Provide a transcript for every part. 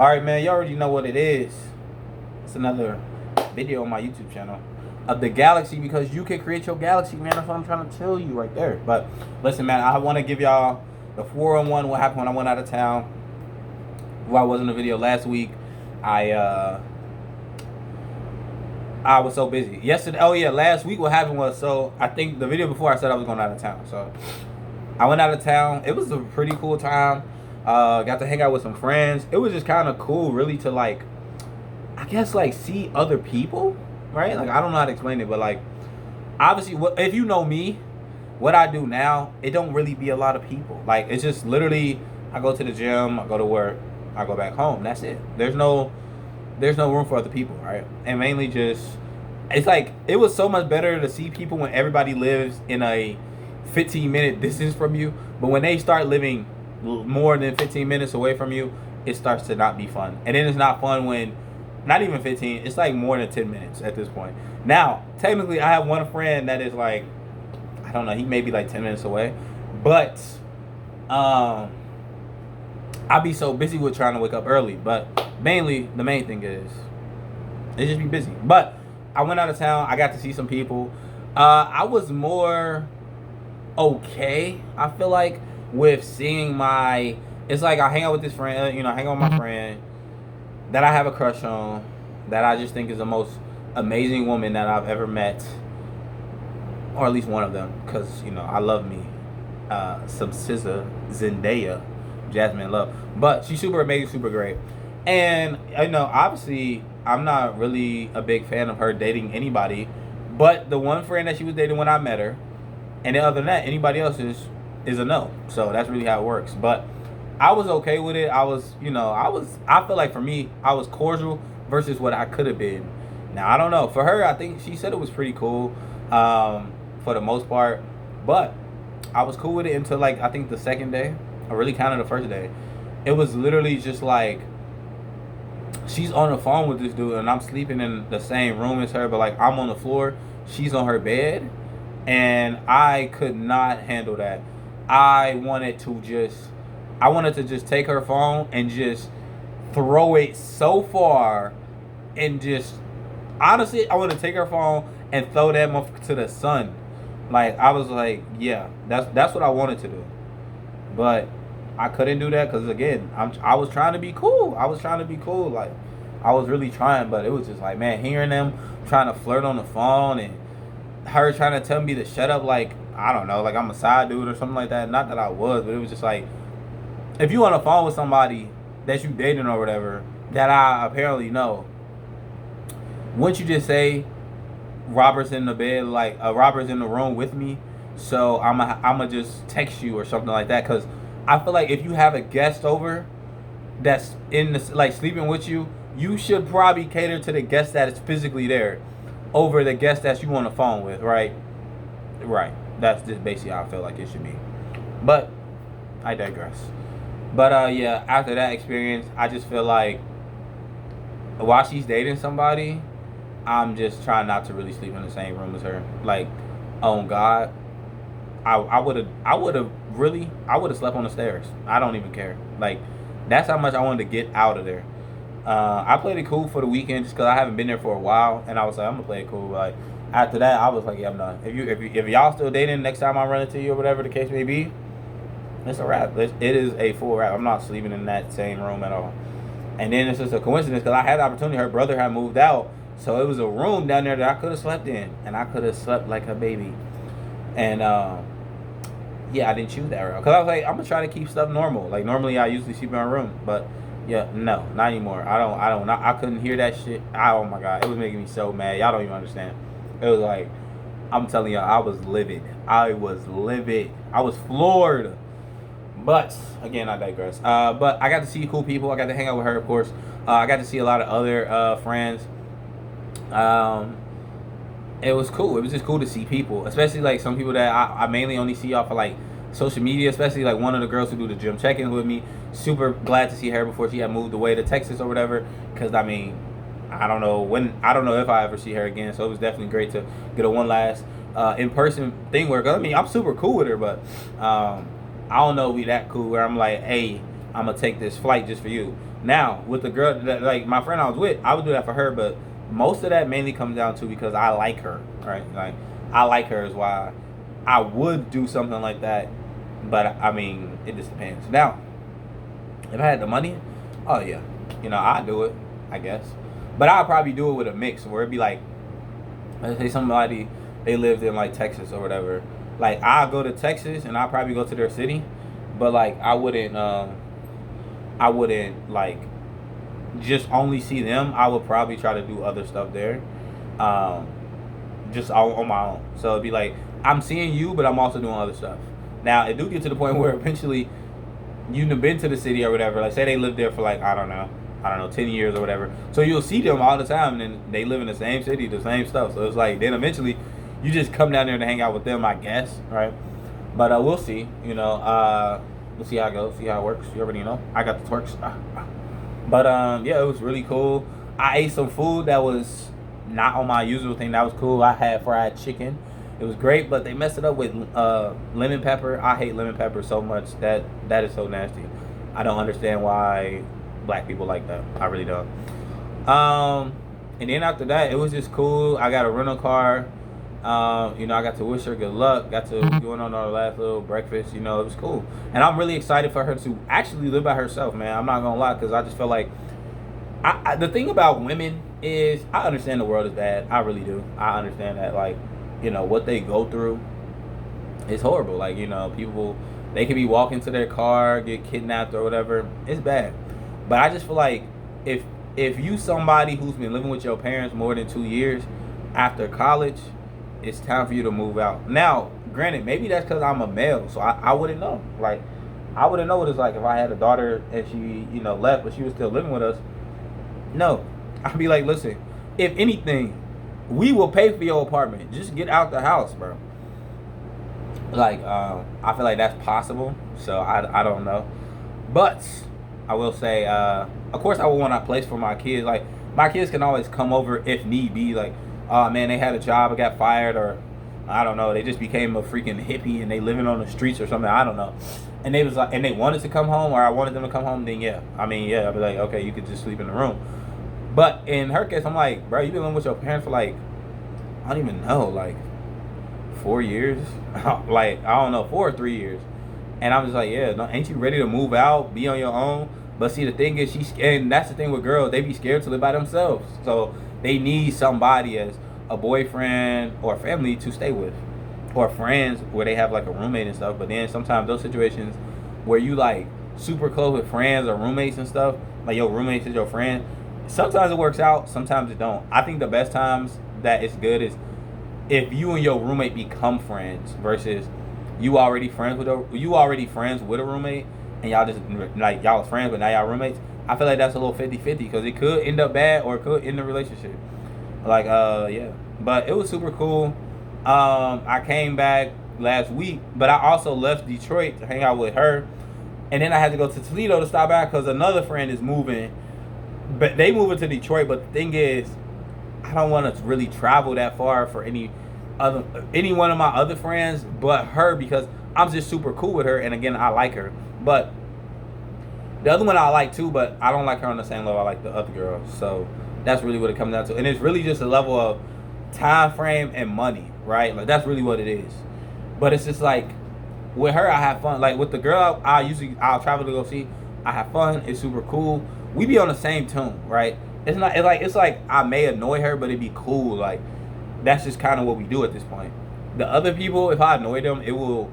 All right, man. You already know what it is. It's another video on my YouTube channel of the galaxy, because you can create your galaxy, man. That's what I'm trying to tell you right there. But listen, man, I want to give y'all the 4-on-1 what happened when I went out of town. Well, I was in the video last week. I was so busy yesterday. Oh yeah, last week what happened was, so I think the video before I said I was going out of town. So I went out of town. It was a pretty cool time. Got to hang out with some friends. It was just kind of cool, really, to like, I guess, like, see other people, right? Like, I don't know how to explain it, but like, obviously, if you know me, what I do now, it don't really be a lot of people. Like, it's just literally, I go to the gym, I go to work, I go back home. That's it. There's no room for other people, right? And mainly just, it's like, it was so much better to see people when everybody lives in a 15-minute distance from you. But when they start living more than 15 minutes away from you, it starts to not be fun. And then it's not fun when, not even 15, it's like more than 10 minutes at this point. Now, technically, I have one friend that is like, I don't know, he may be like 10 minutes away. But I'll be so busy with trying to wake up early. But mainly, the main thing is just be busy. But I went out of town. I got to see some people. I was more okay, I feel like, with seeing my, it's like I hang out with this friend, hang out with my friend that I have a crush on, that I just think is the most amazing woman that I've ever met, or at least one of them, because I love me some SZA, Zendaya, Jasmine Love, but she's super amazing, super great. And obviously I'm not really a big fan of her dating anybody, but the one friend that she was dating when I met her, and then other than that, anybody else is a no. So that's really how it works. But I was okay with it. I feel like, for me, I was cordial versus what I could have been. Now, I don't know. For her, I think she said it was pretty cool, for the most part. But I was cool with it until, like, I think the second day, or really kind of the first day. It was literally just like, she's on the phone with this dude, and I'm sleeping in the same room as her, but like, I'm on the floor, she's on her bed, and I could not handle that. I wanted to just take her phone and just throw it so far, and just, honestly, I want to take her phone and throw that motherfucker to the sun. Like, I was like, yeah, that's what I wanted to do. But I couldn't do that because, again, I was trying to be cool. Like, I was really trying, but it was just like, man, hearing them trying to flirt on the phone and her trying to tell me to shut up, like, I don't know, like I'm a side dude or something like that. Not that I was, but it was just like, if you on the phone with somebody that you dating or whatever, that I apparently know, wouldn't you just say, Robert's in the bed, like, Robert's in the room with me, so I'ma just text you or something like that? Because I feel like if you have a guest over that's in the, like, sleeping with you, you should probably cater to the guest that is physically there over the guest that you on the phone with, right? Right. That's just basically how I feel like it should be. But I digress. But yeah, after that experience, I just feel like while she's dating somebody, I'm just trying not to really sleep in the same room as her. Like, oh God, I would have slept on the stairs. I don't even care. Like, that's how much I wanted to get out of there. I played it cool for the weekend just because I haven't been there for a while, and I was like, I'm gonna play it cool. Like, after that, I was like, yeah, I'm done. If y'all still dating, next time I run into you or whatever the case may be, it's a wrap. It is a full wrap. I'm not sleeping in that same room at all. And then it's just a coincidence because I had the opportunity. Her brother had moved out, so it was a room down there that I could have slept in, and I could have slept like a baby. And yeah, I didn't choose that route because I was like, I'm gonna try to keep stuff normal. Like, normally I usually sleep in my room, but yeah, no, not anymore. I couldn't hear that shit. Oh my God, it was making me so mad. Y'all don't even understand. It was like, I'm telling y'all, I was livid. I was floored. But again, I digress. But I got to see cool people. I got to hang out with her, of course. I got to see a lot of other friends. It was cool. It was just cool to see people, especially like some people that I mainly only see off of like social media, especially like one of the girls who do the gym check-ins with me. Super glad to see her before she had moved away to Texas or whatever, because I mean, I don't know if I ever see her again, so it was definitely great to get a one last in-person thing where, I mean, I'm super cool with her, but I don't know if we that cool where I'm like, hey, I'm gonna take this flight just for you. Now with the girl that like my friend I was with, I would do that for her, but most of that mainly comes down to because I like her, right? Like I like her is why I would do something like that. But I mean, it just depends. Now, if I had the money, oh yeah, I'd do it, I guess. But I'd probably do it with a mix where it'd be like, let's say somebody they lived in like Texas or whatever. Like I'll go to Texas and I'll probably go to their city, but like I wouldn't like just only see them. I would probably try to do other stuff there, um, just on my own. So it'd be like I'm seeing you, but I'm also doing other stuff. Now it do get to the point where eventually you've been to the city or whatever. Like say they lived there for like I don't know, 10 years or whatever. So you'll see them all the time, and then they live in the same city, the same stuff. So it's like then eventually you just come down there to hang out with them, I guess, right? But we'll see. We'll see how it goes, see how it works. You already know. I got the twerks. But yeah, it was really cool. I ate some food that was not on my usual thing. That was cool. I had fried chicken. It was great, but they messed it up with lemon pepper. I hate lemon pepper so much. That is so nasty. I don't understand why black people like that. I really don't. And then after that, it was just cool. I got a rental car. I got to wish her good luck. Got to going on our last little breakfast. It was cool, and I'm really excited for her to actually live by herself, man. I'm not gonna lie, because I just feel like the thing about women is I understand the world is bad. I really do. I understand that, like, what they go through is horrible. Like, people they could be walking to their car, get kidnapped or whatever. It's bad, but I just feel like if you somebody who's been living with your parents more than 2 years after college, it's time for you to move out. Now, granted, maybe that's because I'm a male, so I wouldn't know. Like, I wouldn't know what it's like if I had a daughter and she, left, but she was still living with us. No, I'd be like, listen, if anything, we will pay for your apartment. Just get out the house, bro. Like, I feel like that's possible, so I don't know. But I will say, of course, I would want a place for my kids. Like, my kids can always come over if need be. Like, oh man, they had a job, I got fired, or I don't know, they just became a freaking hippie and they living on the streets or something. I don't know. And they was like, and they wanted to come home, or I wanted them to come home. Then yeah, I'd be like, okay, you could just sleep in the room. But in her case, I'm like, bro, you been living with your parents for like, I don't even know, like 4 years, like I don't know, 4 or 3 years. And I'm just like, yeah, no, ain't you ready to move out, be on your own? But see, the thing is, and that's the thing with girls, they be scared to live by themselves. So they need somebody as a boyfriend or family to stay with, or friends where they have like a roommate and stuff. But then sometimes those situations where you like super close with friends or roommates and stuff, like your roommate is your friend, sometimes it works out, sometimes it don't. I think the best times that it's good is if you and your roommate become friends versus you already friends with a roommate, and y'all just like y'all was friends but now y'all roommates. I feel like that's a little 50-50 because it could end up bad or it could end the relationship. Like, yeah. But it was super cool. I came back last week, but I also left Detroit to hang out with her. And then I had to go to Toledo to stop by because another friend is moving. But they moving to Detroit, but the thing is, I don't want to really travel that far for any one of my other friends but her, because I'm just super cool with her, and again, I like her. But the other one I like too, but I don't like her on the same level I like the other girl. So that's really what it comes down to. And it's really just a level of time frame and money, right? Like that's really what it is. But it's just like with her, I have fun. Like with the girl, I'll travel to go see. I have fun. It's super cool. We be on the same tune, right? It's like I may annoy her, but it'd be cool. Like that's just kind of what we do at this point. The other people, if I annoy them, it will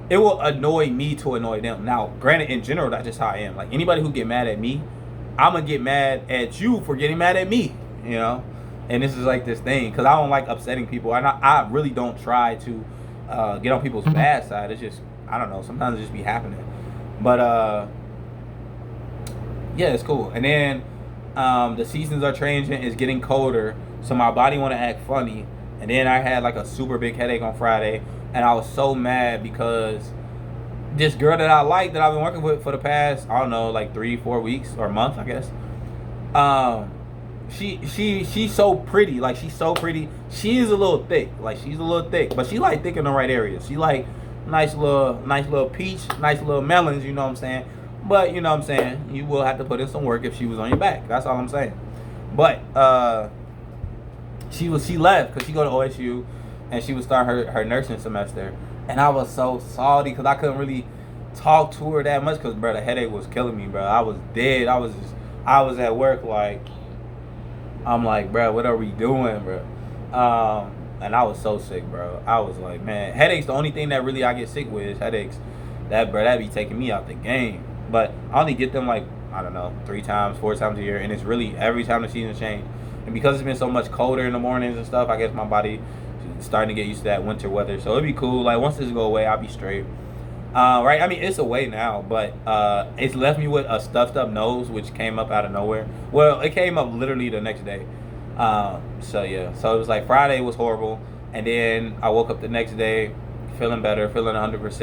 annoy me to annoy them. Now, granted, in general, that's just how I am. Like anybody who get mad at me, I'm gonna get mad at you for getting mad at me. And this is like this thing because I don't like upsetting people. I really don't try to get on people's bad side. It's just I don't know. Sometimes it just be happening. But yeah, it's cool. And then the seasons are changing. It's getting colder, so my body want to act funny. And then I had like a super big headache on Friday, and I was so mad because this girl that I like that I've been working with for the past, I don't know, like 3-4 weeks or a month, I guess. She's so pretty. Like she's so pretty. She is a little thick. Like she's a little thick, but she like thick in the right areas. She like nice little peach, nice little melons. You know what I'm saying? But you know what I'm saying, you will have to put in some work if she was on your back. That's all I'm saying. But she left because she go to OSU and she would start her nursing semester. And I was so salty because I couldn't really talk to her that much because, bro, the headache was killing me, bro. I was dead. I was at work like, I'm like, bro, what are we doing, bro? And I was so sick, bro. I was like, man, headaches, the only thing that really I get sick with is headaches. That be taking me out the game. But I only get them like, I don't know, 3 times, 4 times a year. And it's really every time the season change. And because it's been so much colder in the mornings and stuff, I guess my body is starting to get used to that winter weather. So it'd be cool. Like, once this go away, I'll be straight. Right? I mean, it's away now, but it's left me with a stuffed up nose, which came up out of nowhere. Well, it came up literally the next day. So yeah, so it was like Friday was horrible, and then I woke up the next day feeling better, feeling 100%,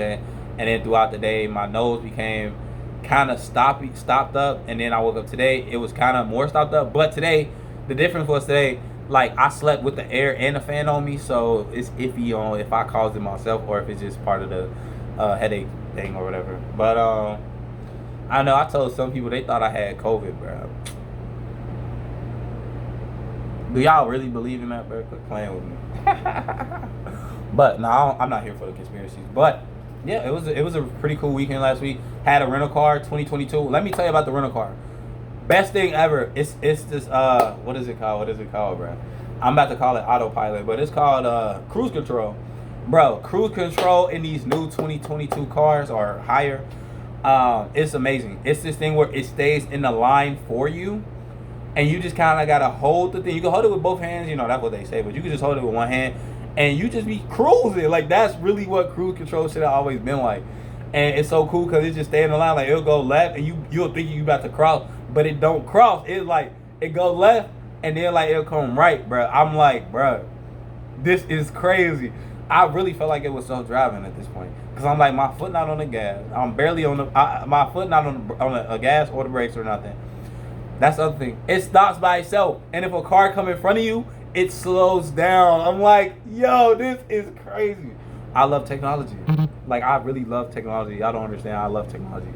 and then throughout the day my nose became kind of stopped up, and then I woke up today, it was kind of more stopped up. But today, the difference was today, like I slept with the air and the fan on me, so it's iffy on if I caused it myself or if it's just part of the headache thing or whatever. But I know I told some people they thought I had COVID, bro. Do y'all really believe in that, bro? Quit playing with me. But no, I'm not here for the conspiracies. But yeah, it was a pretty cool weekend last week. Had a rental car, 2022. Let me tell you about the rental car. Best thing ever. It's this what is it called? What is it called, bro? I'm about to call it autopilot, but it's called cruise control. Bro, cruise control in these new 2022 cars or higher, it's amazing. It's this thing where it stays in the line for you, and you just kind of gotta hold the thing. You can hold it with both hands, you know, that's what they say, but you can just hold it with one hand, and you just be cruising. Like, that's really what cruise control should have always been like. And it's so cool because it just stay in the line. Like, it'll go left, and you'll think you about to cross, but it don't cross. It's like, it goes left, and then, like, it'll come right, bro. I'm like, bro, this is crazy. I really felt like it was self-driving at this point. Because I'm like, my foot not on the gas. I'm barely on the, my foot not on the gas or the brakes or nothing. That's the other thing. It stops by itself. And if a car come in front of you, it slows down. I'm like, yo, this is crazy. I love technology. Like, I really love technology. Y'all don't understand. I love technology.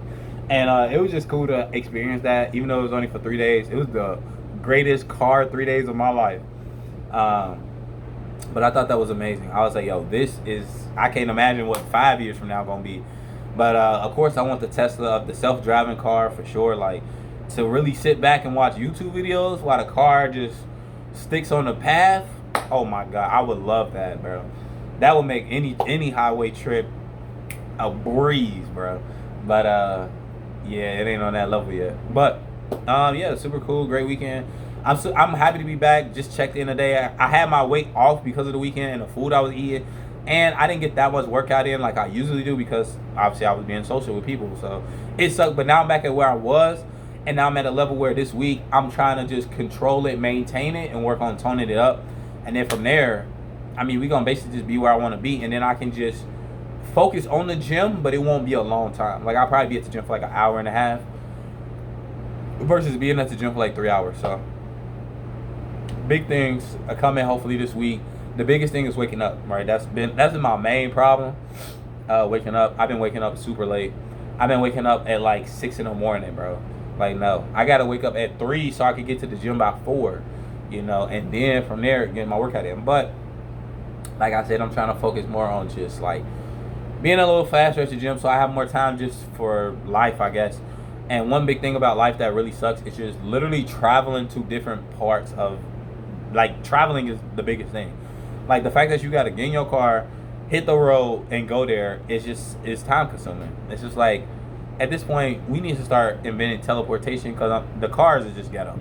And it was just cool to experience that. Even though it was only for 3 days. It was the greatest car 3 days of my life. But I thought that was amazing. I was like, yo, this is, I can't imagine what 5 years from now going to be. But of course, I want the Tesla, the self-driving car for sure. Like, to really sit back and watch YouTube videos while the car just sticks on the path. Oh my God, I would love that, bro. That would make any highway trip a breeze, bro. But yeah, it ain't on that level yet. But yeah, super cool, great weekend. I'm happy to be back. Just checked in today. I had my weight off because of the weekend and the food I was eating, and I didn't get that much workout in like I usually do because obviously I was being social with people, so it sucked. But now I'm back at where I was, and now I'm at a level where this week I'm trying to just control it, maintain it, and work on toning it up. And then from there, I mean, we're gonna basically just be where I want to be, and then I can just focus on the gym, but it won't be a long time. Like, I'll probably be at the gym for like an hour and a half versus being at the gym for like 3 hours. So big things are coming hopefully this week. The biggest thing is waking up, right? That's been my main problem. Waking up. I've been waking up super late. I've been waking up at like 6 in the morning, bro. Like, no, I gotta wake up at 3 so I can get to the gym by 4, you know, and then from there get my workout in. But like I said, I'm trying to focus more on just like being a little faster at the gym so I have more time just for life, I guess. And one big thing about life that really sucks is just literally traveling to different parts of, like, traveling is the biggest thing. Like, the fact that you gotta get in your car, hit the road, and go there is just, it's time consuming. It's just like, at this point, we need to start inventing teleportation because the cars is just ghetto.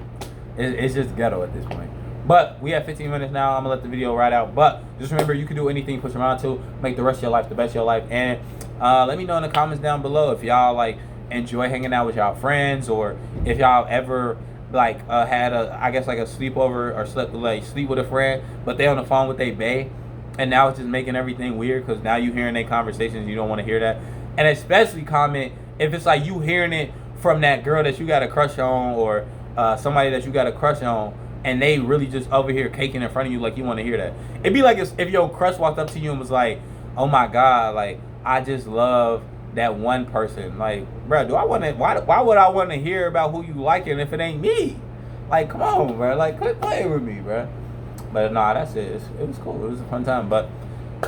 It's just ghetto at this point. But we have 15 minutes now. I'm gonna let the video ride out. But just remember, you can do anything you push around to make the rest of your life the best of your life. And let me know in the comments down below if y'all like enjoy hanging out with y'all friends, or if y'all ever like had a, I guess, like a sleepover or sleep with a friend, but they on the phone with their bae, and now it's just making everything weird because now you hearing their conversations, you don't want to hear that. And especially comment if it's like you hearing it from that girl that you got a crush on, or somebody that you got a crush on, and they really just over here caking in front of you like you want to hear that. It'd be like if your crush walked up to you and was like, oh my God, like, I just love that one person. Like, bro, do I want to? Why would I want to hear about who you liking if it ain't me? Like, come on, bro. Like, quit playing with me, bro. But nah, that's it. It was cool. It was a fun time. But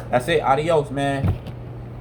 that's it. Adios, man.